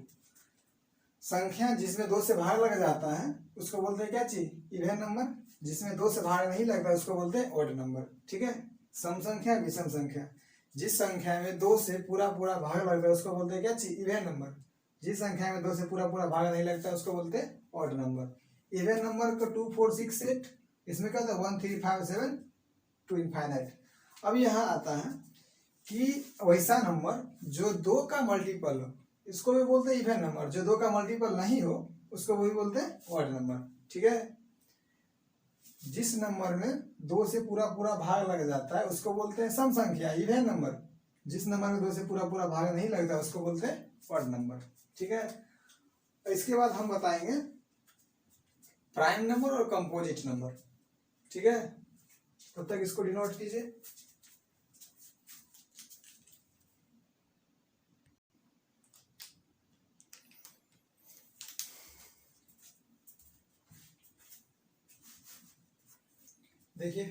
संख्या जिसमें 2 से भाग लग जाता है उसको बोलते हैं क्या चीज, इवन नंबर। जिसमें 2 से भाग नहीं लगता उसको बोलते हैं ऑड नंबर। ठीक है, सम संख्या विषम संख्या, जिस संख्या में 2 से पूरा पूरा भाग लगता है उसको बोलते हैं क्या चीज, इवन नंबर। जिस संख्या में 2 से पूरा पूरा भाग नहीं लगता उसको बोलते हैं ऑड नंबर। इवन नंबर को 2 4 6 8, इसमें क्या होता है 1 3 5 7 टू इनफाइनाइट। अब यहाँ आता है कि वैसा नंबर जो 2 का मल्टीपल हो इसको भी बोलते हैं इवन नंबर, जो 2 का मल्टीपल नहीं हो उसको भी बोलते हैं ऑड नंबर। ठीक है, जिस नंबर में 2 से पूरा पूरा भाग लग जाता है उसको बोलते हैं सम संख्या, इवन नंबर। जिस नंबर में 2 से पूरा पूरा भाग नहीं लगता उसको बोलते हैं ऑड नंबर। ठीक है, इसके बाद हम बताएंगे प्राइम नंबर और कंपोजिट नंबर। ठीक है, तब तक इसको डिनोट कीजिए। देखिए,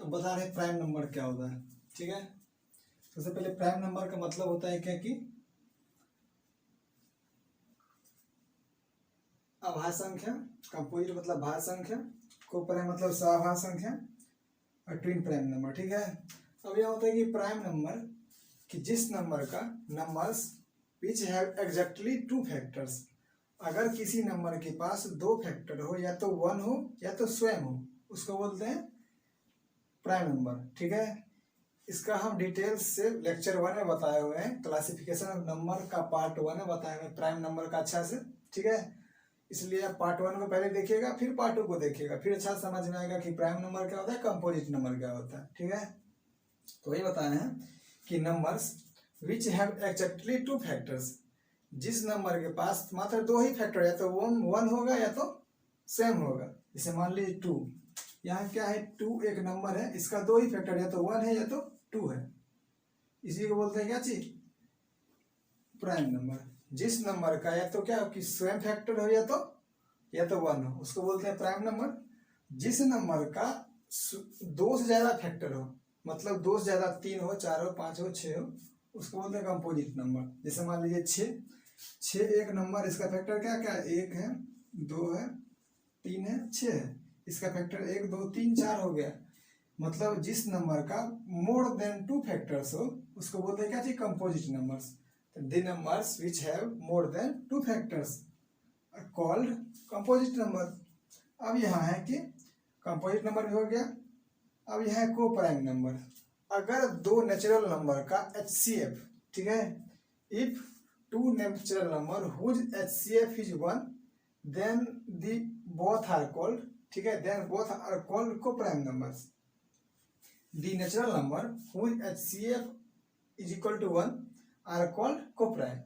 अब बता रहे प्राइम नंबर क्या होता है। ठीक है, सबसे पहले प्राइम नंबर का मतलब होता है क्या कि अभाज्य संख्या, कंपोजिट मतलब भाज्य संख्या, कोप्राइम मतलब सभाज्य संख्या, और ट्विन प्राइम नंबर। ठीक है, अब यह होता है कि प्राइम नंबर कि जिस नंबर का numbers which have exactly 2 factors, अगर किसी नंबर के पास 2 फैक्टर हो, या तो 1 हो या तो स्वयं हो, उसको बोलते हैं प्राइम नंबर। ठीक है, इसका हम डिटेल्स से लेक्चर 1 में बताए हुए हैं, क्लासिफिकेशन ऑफ नंबर का पार्ट 1 में बताए हुए प्राइम नंबर का अच्छा से। ठीक है, इसलिए आप पार्ट 1 को पहले देखिएगा, फिर पार्ट 2 को देखिएगा, फिर अच्छा समझ में आएगा कि प्राइम नंबर क्या होता है, कंपोजिट नंबर क्या होता है। ठीक है, तो वही बताए हैं कि numbers which have exactly 2 factors, जिस नंबर के पास मात्र 2 ही फैक्टर, या तो 1 होगा या तो सेम होगा। जैसे मान लीजिए 2, यहाँ क्या है 2 एक नंबर है, इसका 2 ही फैक्टर, या तो 1 है या तो 2 है, इसी को बोलते हैं क्या चीज, प्राइम नंबर। जिस नंबर का या तो क्या कि स्वयं फैक्टर हो या तो 1 हो उसको बोलते हैं प्राइम नंबर। जिस नंबर का 2 से ज्यादा फैक्टर हो, मतलब 2 से ज्यादा 3 हो, 4 हो, 5 हो, 6 हो, उसको बोलते हैं कंपोजिट नंबर। जैसे मान लीजिए 6 एक नंबर, इसका फैक्टर क्या क्या, 1 है, 2 है, 3 है, 6 है, इसका फैक्टर 1 2 3 4 हो गया। मतलब जिस नंबर का मोर देन 2 फैक्टर्स हो उसको बोलते हैं क्या चीज, composite numbers. The numbers which have more than 2 factors are called composite number. अब यहाँ है कि कंपोजिट नंबर भी हो गया। अब यहाँ है को प्राइम नंबर। अगर 2 नेचुरल नंबर का HCF, ठीक है, if 2 natural number whose HCF is 1, then the both are called, ठीक है, then both are called coprime numbers. The natural number whose HCF is equal to 1 are called co-prime।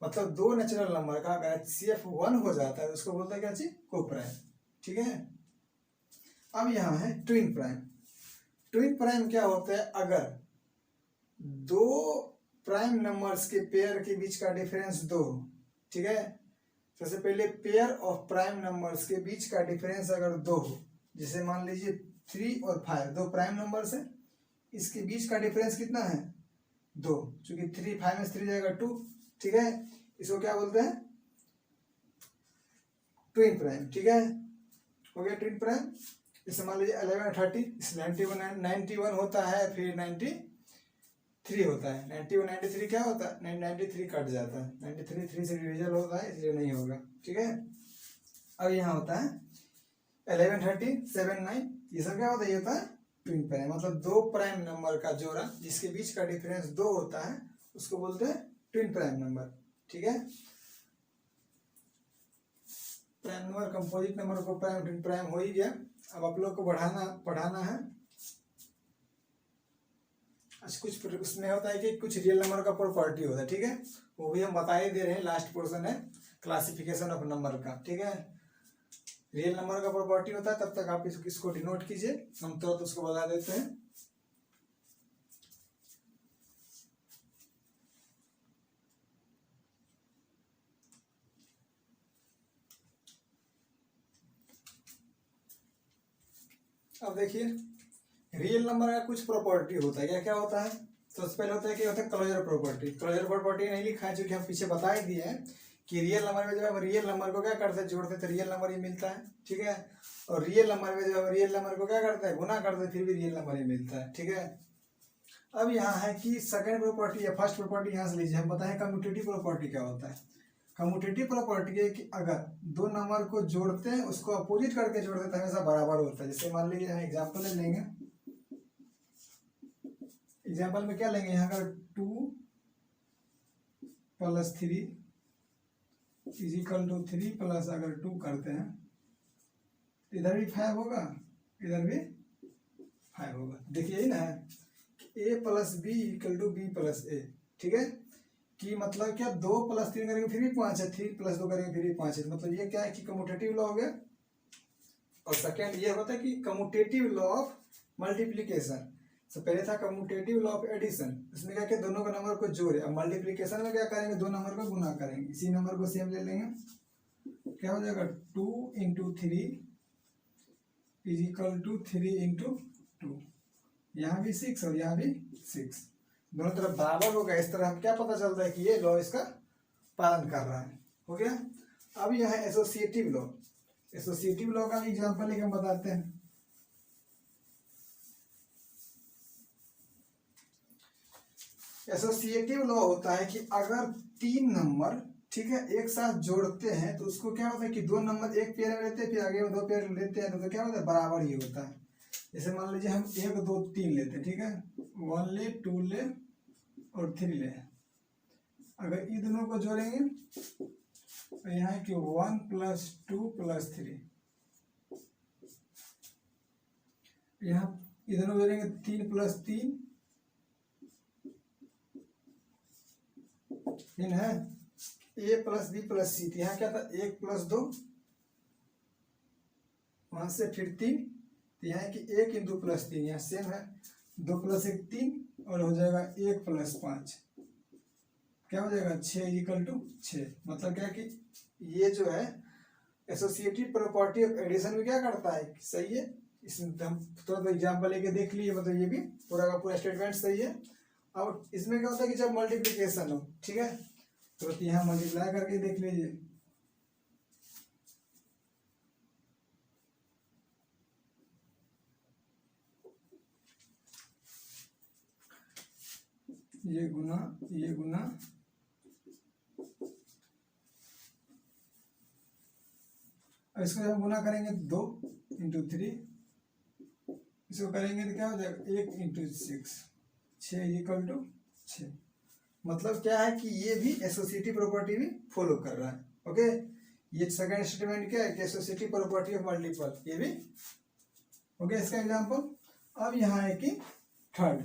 मतलब 2 natural number का अगर HCF 1 हो जाता है उसको बोलते हैं क्या चीज, को-प्राइम। ठीक है, अब यहाँ है ट्विन प्राइम। ट्विन प्राइम क्या होता है, अगर 2 प्राइम नंबर्स के पेयर के बीच का डिफरेंस 2। ठीक है, सबसे पहले पेयर ऑफ प्राइम नंबर्स के बीच का डिफरेंस अगर 2 हो, जैसे मान लीजिए 3 और 5 2 प्राइम नंबर्स है, इसके बीच का डिफरेंस कितना है, 2, क्योंकि 3 5 में से 3 जाएगा 2। ठीक है, इसको क्या बोलते हैं, ट्विन प्राइम। ठीक है, हो गया ट्विन प्राइम। जैसे मान लीजिए 11 30, इस 91 होता है, फिर 93 होता है। 91 93 क्या होता है, 93 कट जाता है, 93 3 से डिविजन होता है, इसलिए नहीं होगा। ठीक है, अब यहाँ होता है 11 30 7 9, ये सब क्या होता है, ये होता है ट्विन प्राइम। मतलब 2 प्राइम नंबर का जोड़ा जिसके बीच का डिफरेंस 2 होता है उसको बोलते हैं ट्विन प्राइम नंबर। ठीक है, प्राइम नंबर, कंपोजिट नंबर को प्राइम ट्विन प्राइम हो ही गया। अब आप लोग को पढ़ाना है अच्छा, कुछ उसमें होता है कि कुछ रियल नंबर का प्रॉपर्टी होता है। ठीक है, वो भी हम बता ही दे रहे हैं, लास्ट पोर्शन है क्लासिफिकेशन ऑफ नंबर का। ठीक है, रियल नंबर का प्रॉपर्टी होता है, तब तक आप इसको डिनोट कीजिए, हम तुरंत उसको बता देते हैं। अब देखिए रियल नंबर का कुछ प्रॉपर्टी होता है, क्या क्या होता है। सबसे पहले होता है कि होता है क्लोजर प्रॉपर्टी। क्लोजर प्रॉपर्टी नहीं लिखा है, जो कि हम पीछे बता ही दिए हैं कि रियल नंबर में जब हम रियल नंबर को क्या करते हैं, जोड़ते तो रियल नंबर ही मिलता है, ठीक है। और रियल नंबर में जब हम रियल नंबर को क्या करते हैं, गुना करते हैं, फिर भी रियल नंबर ही मिलता है, ठीक है। अब यहाँ है कि सेकंड प्रॉपर्टी या फर्स्ट प्रॉपर्टी यहाँ से लीजिए, हम बताएं कम्यूटेटिव प्रॉपर्टी क्या होता है। कम्यूटेटिव प्रॉपर्टी है कि अगर दो नंबर को जोड़ते हैं, उसको अपोजिट करके जोड़ते हैं तो हमेशा बराबर होता है। जैसे मान लीजिए हम एग्जाम्पल ले लेंगे, एग्जाम्पल में क्या लेंगे, यहाँ अगर 2 + 3 = 3 प्लस अगर 2 करते हैं, इधर भी 5 होगा, इधर भी 5 होगा। देखिए यही ना है, a + b = b + a, ठीक है। कि मतलब क्या, 2 + 3 करेंगे फिर भी 5 है, 3 + 2 करेंगे फिर भी 5 है। मतलब ये क्या है कि कम्यूटेटिव लॉ हो गया। और सेकेंड ये होता है कि कम्यूटेटिव लॉ ऑफ मल्टीप्लीकेशन। तो पहले था कम्यूटेटिव लॉ ऑफ एडिशन, इसमें क्या कि दोनों का नंबर को जोड़े। अब मल्टीप्लीकेशन में क्या करेंगे, दो नंबर को गुना करेंगे। इसी नंबर को सेम ले लेंगे, क्या हो जाएगा 2 × 3 = 3 × 2। यहाँ भी 6 और यहाँ भी 6, दोनों तरफ बराबर होगा। इस तरह हम क्या पता चलता है कि ये लॉ इसका पालन कर रहा है, हो गया। अब यह है एसोसिएटिव लॉ। एसोसिएटिव लॉ का एग्जांपल लेके हम बताते हैं। एसोसिएटिव लॉ होता है कि अगर 3 नंबर, ठीक है, एक साथ जोड़ते हैं तो उसको क्या होता है कि 2 नंबर एक पेयर में लेते हैं, फिर आगे में 2 पेयर लेते हैं, तो क्या होता है, बराबर ही होता है। जैसे मान लीजिए हम 1 2 3 लेते हैं, ठीक है, 1 ले, 2 ले और 3 ले। अगर इन दोनों को जोड़ेंगे तो यहाँ है कि 1 + 2 + 3, यहाँ इधर जोड़ेंगे 3 + 3 है, a + b + c। यहाँ क्या था, 1 + 2, वहां से फिर 3, तो यहाँ कि 1 × +3, यहाँ सेम है, 2 + 1 3, और हो जाएगा 1 + 5, क्या हो जाएगा 6 = 6। मतलब क्या कि ये जो है एसोसिएटिव प्रॉपर्टी ऑफ एडिशन में क्या करता है, सही है। इसमें हम थोड़ा एग्जांपल लेके देख लिए, मतलब ये भी पूरा का पूरा स्टेटमेंट सही है। अब इसमें क्या होता है कि जब मल्टीप्लिकेशन हो, ठीक है, तो यहाँ मल्टीप्लाई करके देख लीजिए। ये गुना, ये गुना, इसको जब गुना करेंगे 2 × 3, इसको करेंगे तो क्या हो जाएगा 1 × 6, 6 = 6। मतलब क्या है कि ये भी एसोसिएटिव प्रॉपर्टी भी फॉलो कर रहा है, ओके। ये सेकंड स्टेटमेंट क्या है कि एसोसिएटिव प्रॉपर्टी ऑफ मल्टीपल, ये भी हो गया इसका एग्जांपल। अब यहाँ है कि थर्ड,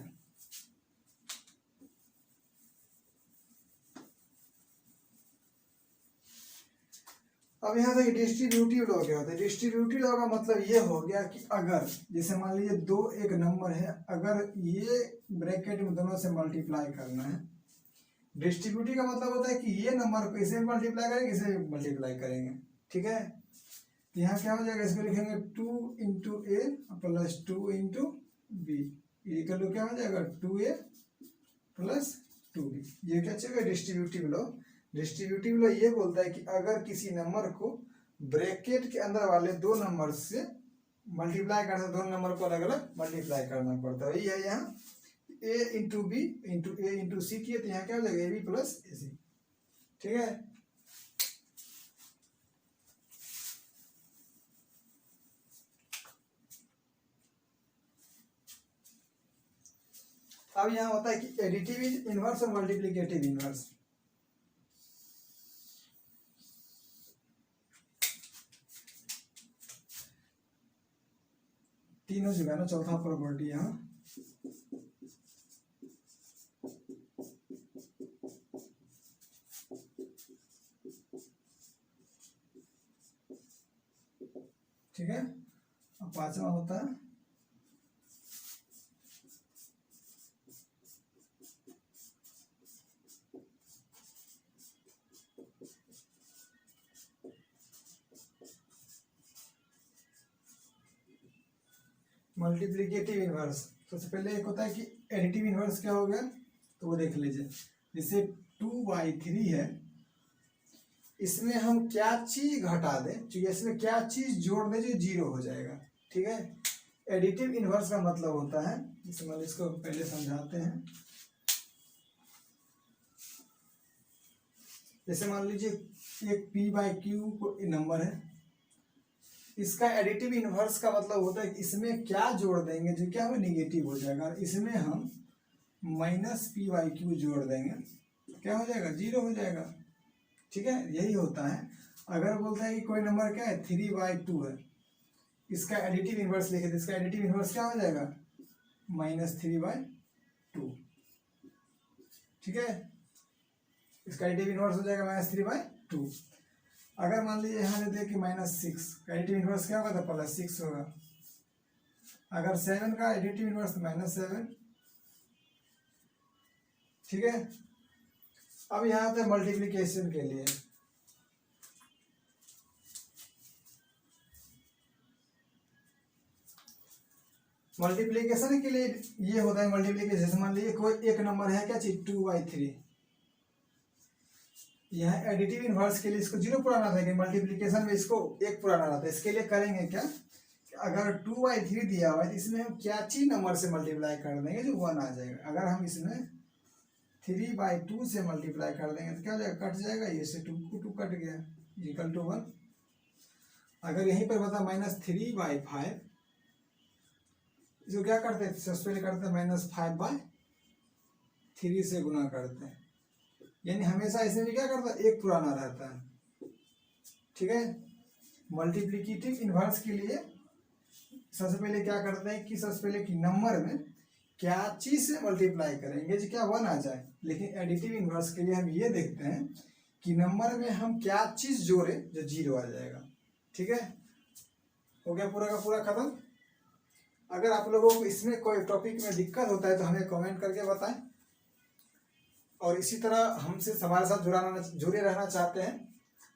अब यहाँ तक डिस्ट्रीब्यूटिव लॉ क्या होता है। डिस्ट्रीब्यूटिव लॉ का मतलब ये हो गया कि अगर जैसे मान लीजिए 2 एक नंबर है, अगर ये ब्रैकेट में दोनों से मल्टीप्लाई करना है, डिस्ट्रीब्यूटिव का मतलब होता है कि ये नंबर को इसे मल्टीप्लाई करेंगे, इसे मल्टीप्लाई करेंगे, ठीक है। यहाँ क्या हो जाएगा, इसको लिखेंगे 2 × a + 2 × b, ये क्या हो जाएगा 2a + 2b। ये क्या चाहिए डिस्ट्रीब्यूटिव लॉ। डिस्ट्रीब्यूटिव लॉ ये बोलता है कि अगर किसी नंबर को ब्रैकेट के अंदर वाले 2 नंबर से मल्टीप्लाई करना, 2 नंबर को अलग अलग मल्टीप्लाई करना पड़ता है। यही है यहाँ a × b × a × c किए, तो यहाँ क्या हो जाएगा ab + ac, ठीक है। अब यहाँ होता है कि एडिटिव इनवर्स और मल्टीप्लिकेटिव इनवर्स। तीन हो चुका है ना, चौथा प्रॉपर्टी यहाँ ठीक है। अब पांचवा होता है मल्टीप्लिकेटिव इनवर्स। सबसे पहले एक होता है कि एडिटिव इनवर्स क्या हो गया, तो वो देख लीजिए। जैसे 2/3 है, इसमें हम क्या चीज घटा दें, क्योंकि इसमें क्या चीज जोड़ दें जो 0 हो जाएगा। ठीक है, एडिटिव इनवर्स का मतलब होता है, जैसे मान इसको पहले समझाते हैं। जैसे मान लीजिए एक p/q नंबर है, इसका एडिटिव इनवर्स का मतलब होता है कि इसमें क्या जोड़ देंगे जो क्या हो निगेटिव हो जाएगा। इसमें हम -p/q जोड़ देंगे, क्या हो जाएगा, 0 हो जाएगा। ठीक है, यही होता है। अगर बोलता है कि कोई नंबर क्या है 3/2 है, इसका एडिटिव इनवर्स लिखे तो इसका एडिटिव इनवर्स क्या हो जाएगा, -3/2। ठीक है, इसका एडिटिव इनवर्स हो जाएगा -3/2। अगर मान लीजिए यहाँ दे कि -6 का एडिटिव इनवर्स क्या होगा, तो +6 होगा। अगर 7 का एडिटिव इनवर्स -7। ठीक है, अब यहाँ पे मल्टीप्लिकेशन के लिए ये होता है मल्टीप्लिकेशन। मान लीजिए कोई एक नंबर है क्या चीज 2/3, यहाँ एडिटिव इनवर्स के लिए इसको 0 पुराना था कि मल्टीप्लिकेशन में इसको 1 पुराना रहता है। इसके लिए करेंगे क्या, अगर 2/3 दिया हुआ है तो इसमें हम क्या चीज नंबर से मल्टीप्लाई कर देंगे जो 1 आ जाएगा। अगर हम इसमें 3/2 से मल्टीप्लाई कर देंगे तो क्या हो जाएगा, कट जाएगा, ये से 2 कट गया, = 1। अगर यहीं पर बता -3/5, इसको क्या करते हैं, सबसे पहले करते हैं -5/3 से गुना करते हैं, यानी हमेशा इसमें भी क्या करता है, 1 पुराना रहता है। ठीक है, मल्टीप्लिकेटिव इनवर्स के लिए सबसे पहले क्या करते हैं कि सबसे पहले कि नंबर में क्या चीज से मल्टीप्लाई करेंगे जो क्या 1 आ जाए। लेकिन एडिटिव इनवर्स के लिए हम ये देखते हैं कि नंबर में हम क्या चीज जोड़े जो 0 आ जाएगा। ठीक है, हो गया पूरा का पूरा खत्म। अगर आप लोगों को इसमें कोई टॉपिक में दिक्कत होता है तो हमें कमेंट करके बताएं, और इसी तरह हमसे हमारे साथ जुड़े रहना चाहते हैं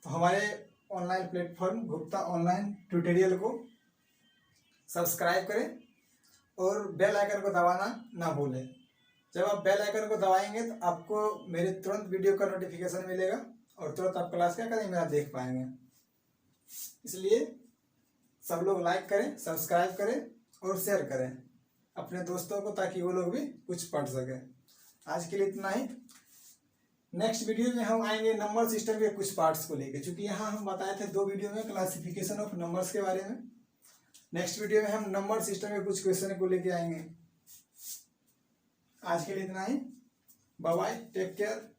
तो हमारे online platform Gupta online tutorial को सब्सक्राइब करें और बेल आइकन को दबाना ना भूलें। जब आप बेल आइकन को दबाएंगे तो आपको मेरे तुरंत वीडियो का नोटिफिकेशन मिलेगा और तुरंत आप क्लास क्या करेंगे, मेरा देख पाएंगे। इसलिए सब लोग लाइक करें, सब्सक्राइब करें और शेयर करें अपने दोस्तों को, ताकि वो लोग भी कुछ पढ़ सकें। आज के लिए इतना ही। नेक्स्ट वीडियो में हम आएंगे नंबर सिस्टम के कुछ पार्ट्स को लेकर, क्योंकि यहाँ हम बताए थे 2 वीडियो में क्लासिफिकेशन ऑफ नंबर्स के बारे में। नेक्स्ट वीडियो में हम नंबर सिस्टम के कुछ क्वेश्चन को लेके आएंगे। आज के लिए इतना ही। Bye bye, take care.